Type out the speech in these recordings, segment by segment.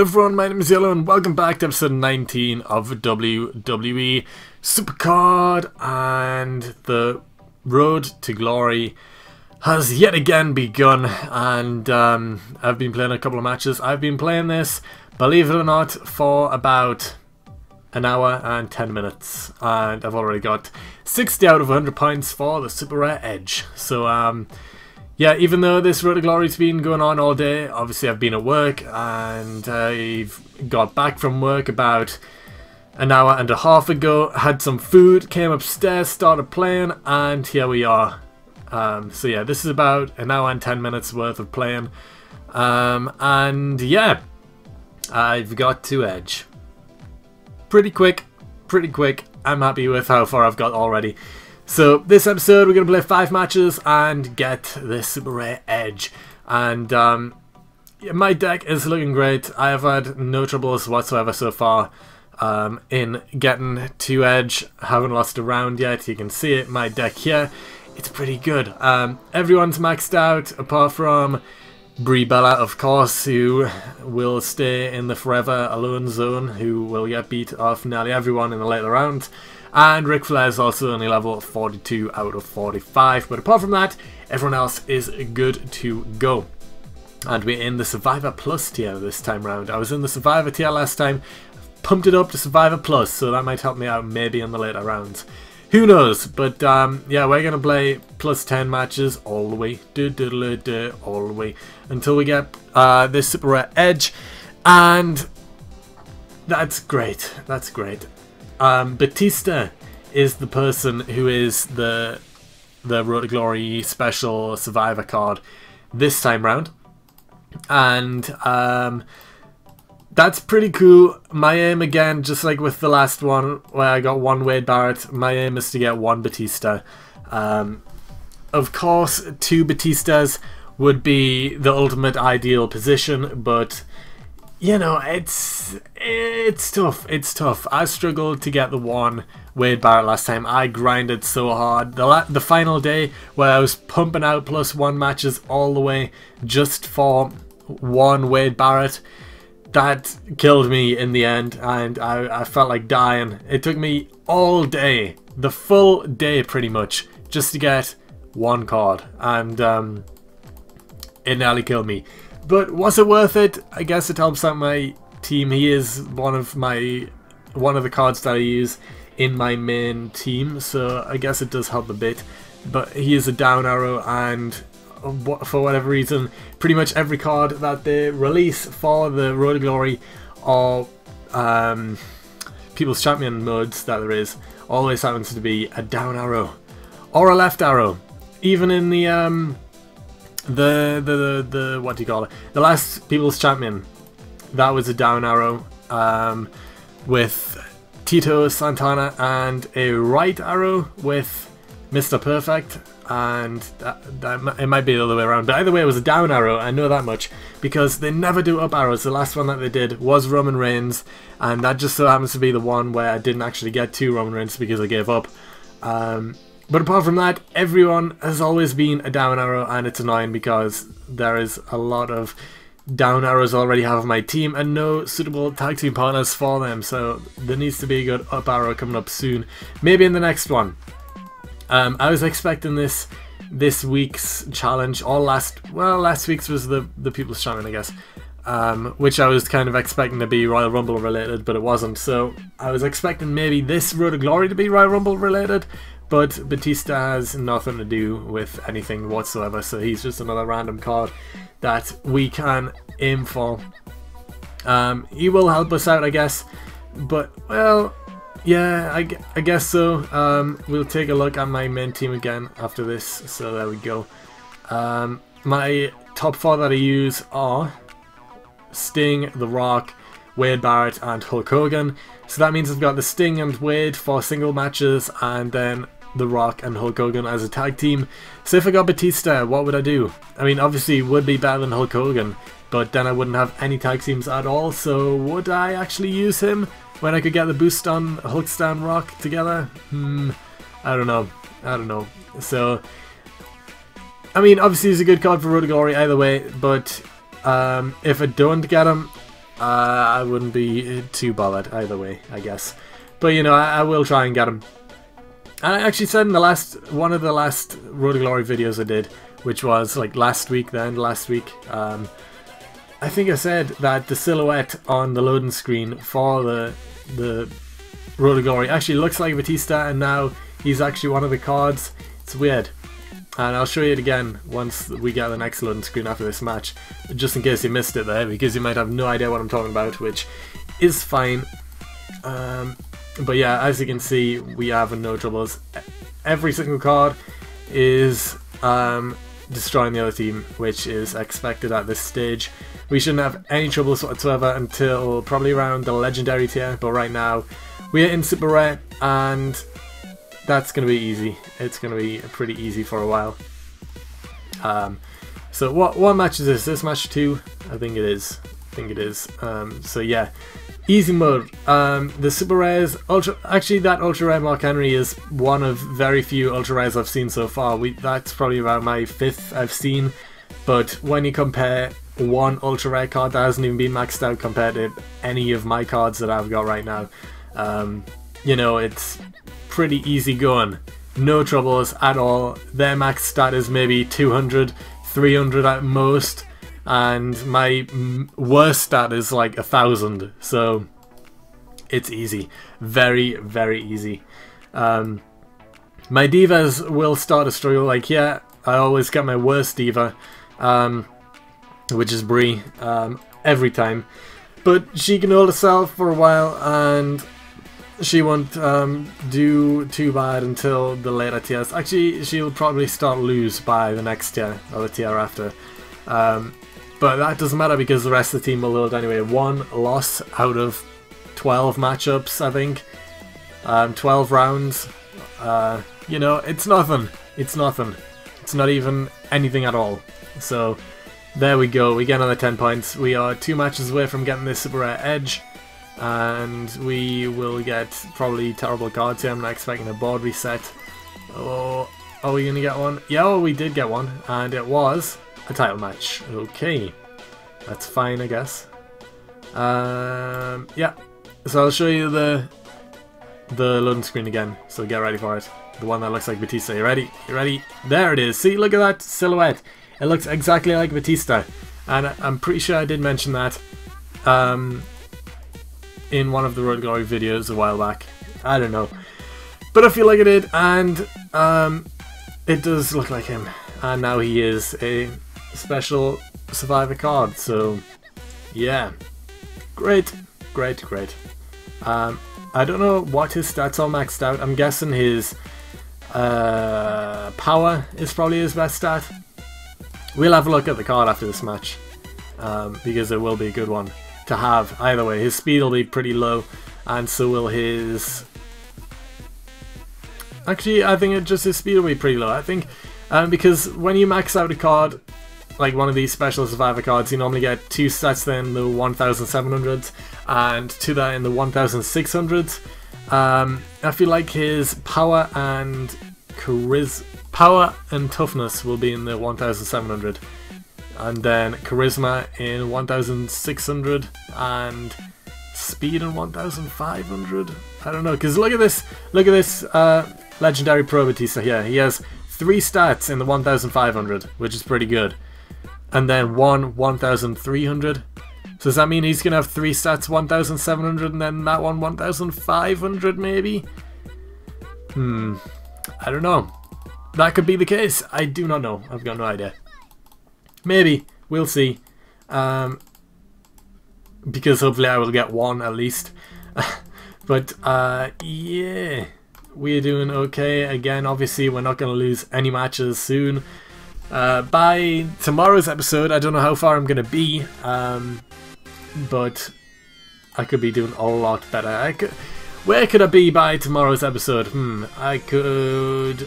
Hello everyone, my name is Yellow and welcome back to episode 19 of WWE Supercard, and the road to glory has yet again begun, and I've been playing a couple of matches. I've been playing this, believe it or not, for about an hour and 10 minutes, and I've already got 60 out of 100 points for the Super Rare Edge. So yeah, even though this Road to Glory's been going on all day, obviously I've been at work, and I've got back from work about an hour and a half ago, had some food, came upstairs, started playing, and here we are. So yeah, this is about an hour and 10 minutes worth of playing, and yeah, I've got to Edge. Pretty quick, I'm happy with how far I've got already. So this episode we're going to play 5 matches and get this Super Rare Edge, and yeah, my deck is looking great. I have had no troubles whatsoever so far in getting to Edge. Haven't lost a round yet. You can see it, my deck here. It's pretty good. Everyone's maxed out apart from Brie Bella, of course, who will stay in the forever alone zone, who will get beat off nearly everyone in the later rounds. And Ric Flair is also only level 42 out of 45, but apart from that, everyone else is good to go. And we're in the Survivor Plus tier this time round. I was in the Survivor tier last time, pumped it up to Survivor Plus, so that might help me out maybe in the later rounds. Who knows? But yeah, we're going to play plus 10 matches all the way, all the way, until we get this Super Rare Edge, and that's great, that's great. Batista is the person who is the Road to Glory special Survivor card this time round, and that's pretty cool. My aim, again, just like with the last one where I got one Wade Barrett, my aim is to get one Batista. Of course, 2 Batistas would be the ultimate ideal position, but you know, it's tough. It's tough. I struggled to get the one Wade Barrett last time. I grinded so hard. The final day where I was pumping out +1 matches all the way just for one Wade Barrett, that killed me in the end, and I felt like dying. It took me all day, the full day pretty much, just to get one card, and it nearly killed me. But was it worth it? I guess it helps out my team. He is one of the cards that I use in my main team, so I guess it does help a bit. But he is a down arrow, and for whatever reason, pretty much every card that they release for the Road to Glory or People's Champion modes that there is always happens to be a down arrow or a left arrow. Even in the what do you call it? The last People's Champion, that was a down arrow with Tito Santana, and a right arrow with Mr. Perfect, and it might be the other way around, but either way it was a down arrow. I know that much because they never do up arrows. The last one that they did was Roman Reigns, and that just so happens to be the one where I didn't actually get 2 Roman Reigns because I gave up. But apart from that, everyone has always been a down arrow, and it's annoying because there is a lot of down arrows already have on my team and no suitable tag team partners for them, so there needs to be a good up arrow coming up soon, maybe in the next one. I was expecting this week's challenge, or last week's was the People's Champion, I guess, which I was kind of expecting to be Royal Rumble related, but it wasn't, so I was expecting maybe this Road to Glory to be Royal Rumble related. But Batista has nothing to do with anything whatsoever, so he's just another random card that we can aim for. He will help us out, I guess, but, well, yeah, I guess so. We'll take a look at my main team again after this, so there we go. My top 4 that I use are Sting, The Rock, Wade Barrett, and Hulk Hogan. So that means I've got the Sting and Wade for single matches, and then The Rock and Hulk Hogan as a tag team. So if I got Batista, what would I do? I mean, obviously it would be better than Hulk Hogan, but then I wouldn't have any tag teams at all, so would I actually use him when I could get the boost on Hulkster, Rock together? I don't know. So, I mean, obviously he's a good card for Road to Glory either way, but if I don't get him, I wouldn't be too bothered either way, I guess. But you know, I will try and get him. And I actually said in the one of the last Road to Glory videos I did, which was like last week, I think I said that the silhouette on the loading screen for the Road to Glory actually looks like Batista, and now he's actually one of the cards. It's weird. And I'll show you it again once we get the next loading screen after this match, just in case you missed it there, because you might have no idea what I'm talking about, which is fine. But yeah, as you can see, we have no troubles. Every single card is destroying the other team, which is expected at this stage. We shouldn't have any troubles whatsoever until probably around the legendary tier, but right now we are in super rare, and that's going to be easy. It's going to be pretty easy for a while. So what match is this? This match 2? I think it is. So yeah, easy mode. The super rares, actually that ultra rare Mark Henry is one of very few ultra rares I've seen so far. That's probably about my 5th I've seen. But when you compare one ultra rare card that hasn't even been maxed out compared to any of my cards that I've got right now, you know, it's pretty easy going. No troubles at all. Their max stat is maybe 200, 300 at most, and my worst stat is like 1,000, so it's easy. Very, very easy. My divas will start to struggle. Like, yeah, I always get my worst diva, which is Brie, every time. But she can hold herself for a while, and she won't do too bad until the later tiers. Actually, she'll probably start lose by the next tier, or the tier after. But that doesn't matter because the rest of the team will load anyway. 1 loss out of 12 matchups, I think. 12 rounds. You know, it's nothing. It's nothing. It's not even anything at all. So, there we go. We get another 10 points. We are 2 matches away from getting this super rare edge. And we will get probably terrible cards here. I'm not expecting a board reset. Oh, are we going to get one? Yeah, well, we did get one. And it was a title match. Okay. That's fine, I guess. Yeah. So I'll show you the loading screen again. So get ready for it. The one that looks like Batista. You ready? You ready? There it is. See, look at that silhouette. It looks exactly like Batista. And I'm pretty sure I did mention that in one of the Road to Glory videos a while back. I don't know. But I feel like it did, and it does look like him. And now he is a special survivor card, so yeah. Great, great, great. I don't know what his stats are maxed out. I'm guessing his power is probably his best stat. We'll have a look at the card after this match, because it will be a good one to have. Either way, his speed will be pretty low, and so will his... Actually, I think just his speed will be pretty low. I think because when you max out a card, like one of these special survivor cards, you normally get 2 stats then in the 1700s and 2 that in the 1600s. I feel like his power and power and toughness will be in the 1700, and then charisma in 1600, and speed in 1500. I don't know, because look at this legendary Pro Batista here. He has 3 stats in the 1500, which is pretty good, and then 1300. So does that mean he's gonna have 3 stats 1700 and then that one 1500 maybe? I don't know. That could be the case. I do not know. I've got no idea. Maybe. We'll see. Because hopefully I will get 1 at least. But yeah, we're doing okay. Again, obviously we're not going to lose any matches soon. By tomorrow's episode, I don't know how far I'm going to be, but I could be doing a lot better. Where could I be by tomorrow's episode? I could...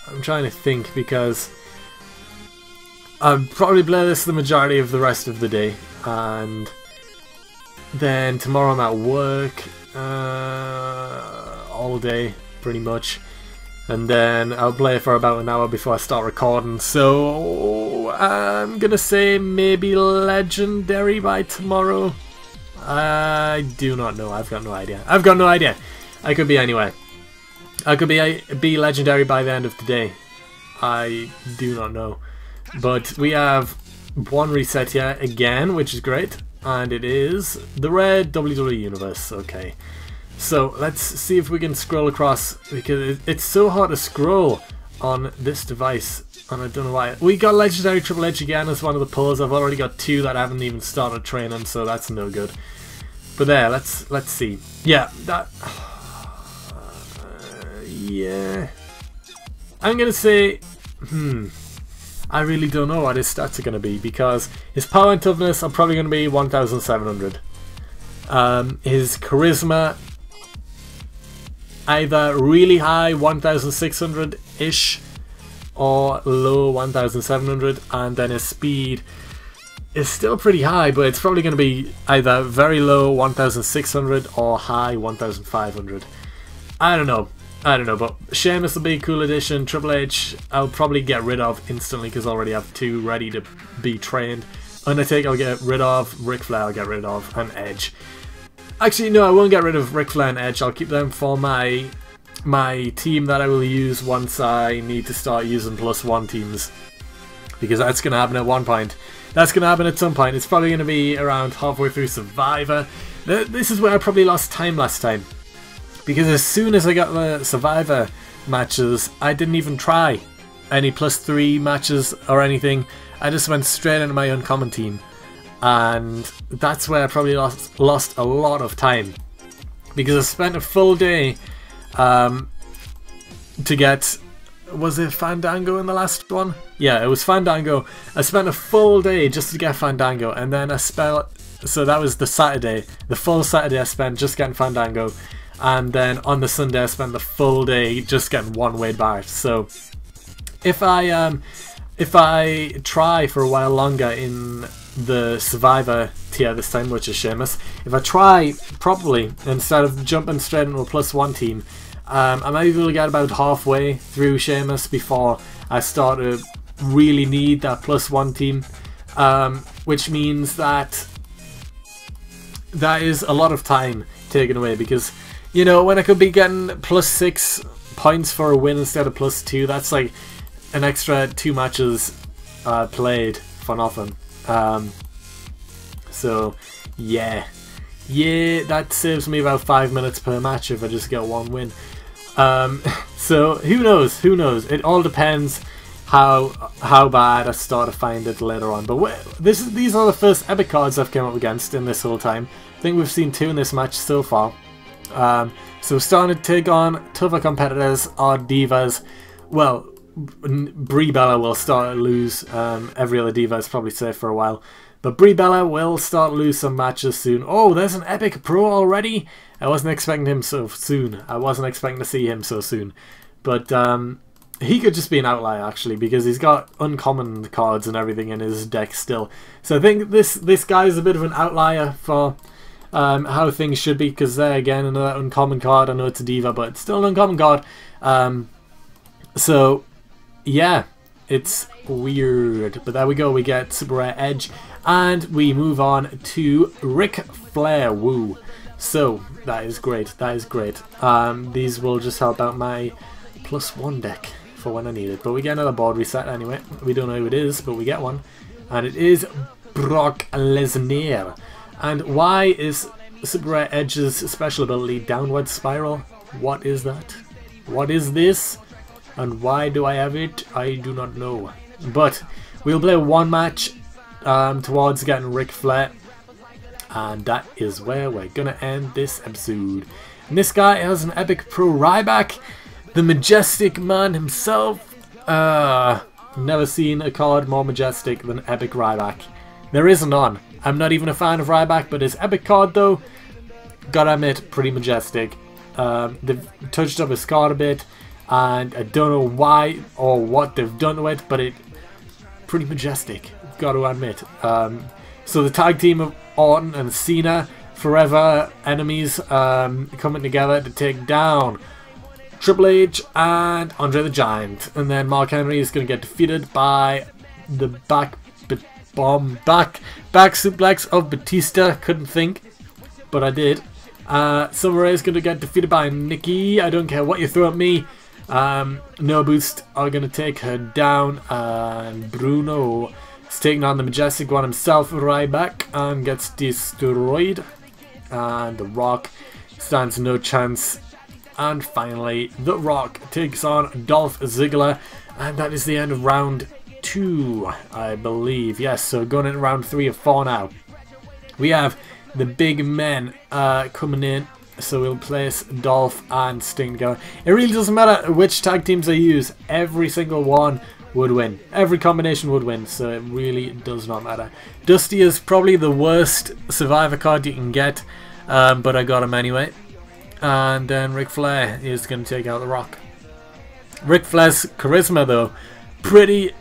I'm trying to think, because I'll probably play this the majority of the rest of the day, and then tomorrow I'm at work all day pretty much, and then I'll play for about an hour before I start recording. So So I'm gonna say maybe legendary by tomorrow. I do not know. I've got no idea. I've got no idea. I could be anyway. I could be legendary by the end of today. I do not know. But we have one reset here again, which is great. And it is the red WWE Universe. Okay. So let's see if we can scroll across, because it's so hard to scroll on this device. And I don't know why. We got legendary Triple H again as one of the pulls. I've already got two that haven't even started training, so that's no good. But there, let's see. Yeah, that... yeah. I'm gonna say... I really don't know what his stats are gonna be, because his power and toughness are probably gonna be 1,700. His charisma, either really high 1,600-ish or low 1,700, and then his speed is still pretty high, but it's probably going to be either very low 1,600 or high 1,500. I don't know, but Sheamus will be a cool addition. Triple H I'll probably get rid of instantly because I already have two ready to be trained. Undertaker I'll get rid of, Ric Flair I'll get rid of, and Edge. Actually no, I won't get rid of Ric Flair and Edge. I'll keep them for my team that I will use once I need to start using +1 teams, because that's going to happen at one point. That's going to happen at some point. It's probably going to be around halfway through Survivor. This is where I probably lost time last time, because as soon as I got the Survivor matches, I didn't even try any +3 matches or anything. I just went straight into my uncommon team, and that's where I probably lost a lot of time, because I spent a full day to get, was it Fandango in the last one? Yeah, it was Fandango. I spent a full day just to get Fandango, and then I spent, so that was the Saturday, the full Saturday I spent just getting Fandango, and then on the Sunday I spent the full day just getting one Wade Barrett. So if I try for a while longer in the Survivor tier this time, which is Sheamus, if I try properly instead of jumping straight into a +1 team, I might be able to get about halfway through Sheamus before I start to really need that +1 team, which means that is a lot of time taken away, because, you know, when I could be getting +6 points for a win instead of +2, that's like an extra 2 matches played for nothing. So yeah, that saves me about 5 minutes per match if I just get one win. So who knows? It all depends how bad I start to find it later on. But these are the first epic cards I've come up against in this whole time. I think we've seen 2 in this match so far. So we're starting to take on tougher competitors, our divas. Well, Brie Bella will start to lose. Every other diva is probably safe for a while. But Brie Bella will start to lose some matches soon. Oh, there's an Epic Pro already? I wasn't expecting him so soon. I wasn't expecting to see him so soon. But he could just be an outlier, actually, because he's got uncommon cards and everything in his deck still. So I think this guy's a bit of an outlier for how things should be, because there, again, another uncommon card. I know it's a diva, but it's still an uncommon card. So, yeah, it's weird. But there we go, we get Super Rare Edge. And we move on to Ric Flair. Woo. So, that is great. That is great. These will just help out my +1 deck for when I need it. But we get another board reset anyway. We don't know who it is, but we get one. And it is Brock Lesnar. And why is Super Rare Edge's special ability Downward Spiral? What is that? What is this? And why do I have it? I do not know. But we'll play one match towards getting Ric Flair, and that is where we're gonna end this episode. And this guy has an Epic Pro Ryback, the majestic man himself. Never seen a card more majestic than Epic Ryback. There is none. I'm not even a fan of Ryback, but his Epic card though, gotta admit, pretty majestic. They've touched up his card a bit, and I don't know why or what they've done to it, but it's pretty majestic, got to admit. So the tag team of Orton and Cena, forever enemies, coming together to take down Triple H and Andre the Giant. And then Mark Henry is going to get defeated by the back suplex of Batista. Couldn't think, but I did. Summer Rae is going to get defeated by Nikki. I don't care what you throw at me. No Boost are going to take her down, and Bruno is taking on the Majestic One himself, Ryback, and gets destroyed. And The Rock stands no chance. And finally, The Rock takes on Dolph Ziggler, and that is the end of round 2, I believe. Yes, so going into round 3 of 4 now. We have the big men coming in, so we'll place Dolph and Sting together. It really doesn't matter which tag teams I use, every single one would win. Every combination would win, so it really does not matter. Dusty is probably the worst Survivor card you can get, but I got him anyway. And then Ric Flair is going to take out The Rock. Ric Flair's charisma, though, pretty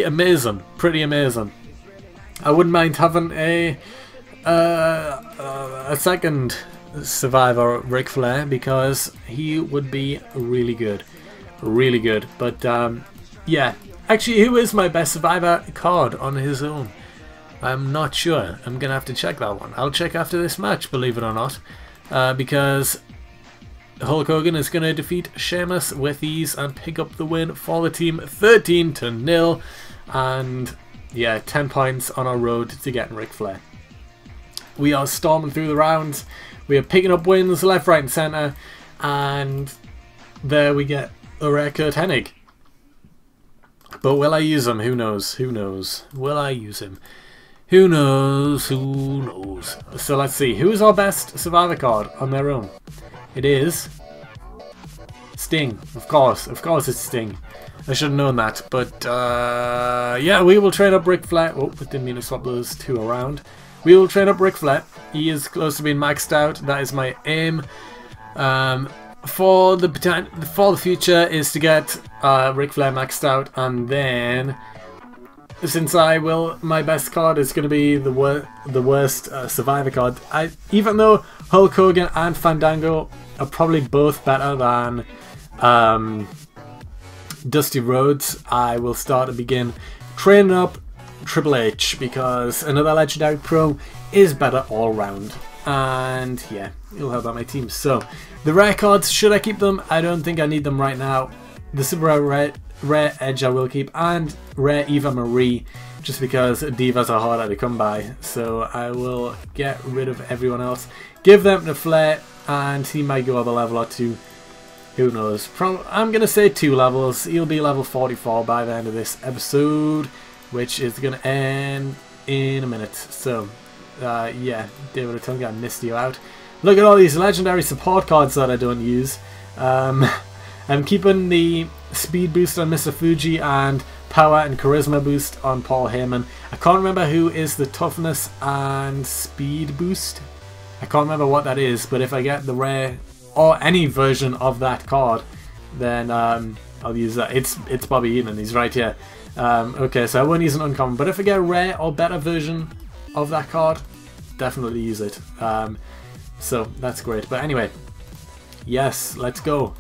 amazing. Pretty amazing. I wouldn't mind having a second Survivor Ric Flair, because he would be really good. Really good. But yeah, actually, who is my best Survivor card on his own? I'm not sure. I'm going to have to check that one. I'll check after this match, believe it or not. Because Hulk Hogan is going to defeat Sheamus with ease and pick up the win for the team, 13-0. And yeah, 10 points on our road to getting Ric Flair. We are storming through the rounds. We are picking up wins left, right and centre. And there we get a rare Kurt Hennig. But will I use him? Who knows? Who knows? Will I use him? Who knows? Who knows? So let's see. Who's our best Survivor card on their own? It is Sting. Of course. Of course it's Sting. I should have known that. But yeah, we will train up Ric Flair. Oh, I didn't mean to swap those two around. We will train up Ric Flair. He is close to being maxed out. That is my aim. For the future is to get Ric Flair maxed out, and then, since my best card is going to be the worst Survivor card. Even though Hulk Hogan and Fandango are probably both better than Dusty Rhodes, I will start to begin training up Triple H, because another Legendary Pro is better all round. And yeah, he'll help out my team. So the rare cards, should I keep them? I don't think I need them right now. The Super Rare Edge I will keep, and Rare Eva Marie, just because divas are harder to come by. So I will get rid of everyone else, give them to Flair, and he might go up a level or 2. Who knows? I'm going to say 2 levels. He'll be level 44 by the end of this episode, which is going to end in a minute. So yeah, David Otunga, I missed you out. Look at all these legendary support cards that I don't use. I'm keeping the speed boost on Mr. Fuji and power and charisma boost on Paul Heyman. I can't remember who is the toughness and speed boost. I can't remember what that is, but if I get the rare or any version of that card, then I'll use that. It's Bobby Eaton, he's right here. Okay, so I won't use an uncommon, but if I get a rare or better version of that card, definitely use it. So that's great. But anyway, yes, let's go.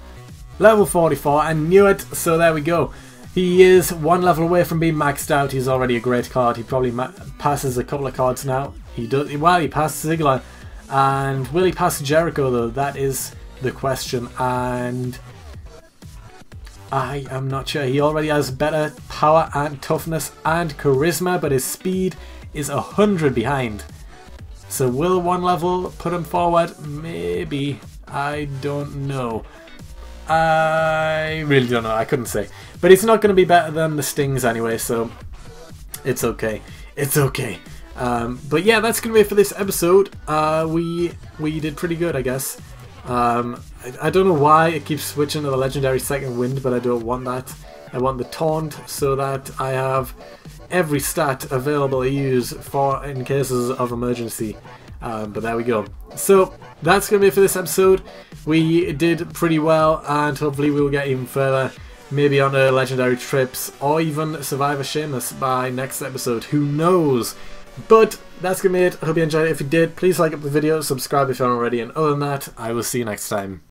Level 44, I knew it, so there we go. He is 1 level away from being maxed out. He's already a great card. He probably passes a couple of cards now. He does. Well, he passed Ziggler, and will he pass Jericho though? That is the question, and I am not sure. He already has better power and toughness and charisma, but his speed is 100 behind. So will 1 level put him forward? Maybe. I don't know. I really don't know. I couldn't say. But it's not going to be better than the Stings anyway, so it's okay. It's okay. But yeah, that's going to be it for this episode. We did pretty good, I guess. I don't know why it keeps switching to the legendary second wind, but I don't want that. I want the taunt so that I have every stat available to use for in cases of emergency. But there we go. So that's going to be it for this episode. We did pretty well, and hopefully we will get even further, maybe on a legendary trips or even Survivor Sheamus by next episode. Who knows? But that's going to be it. I hope you enjoyed it. If you did, please like up the video, subscribe if you haven't already, and other than that, I will see you next time.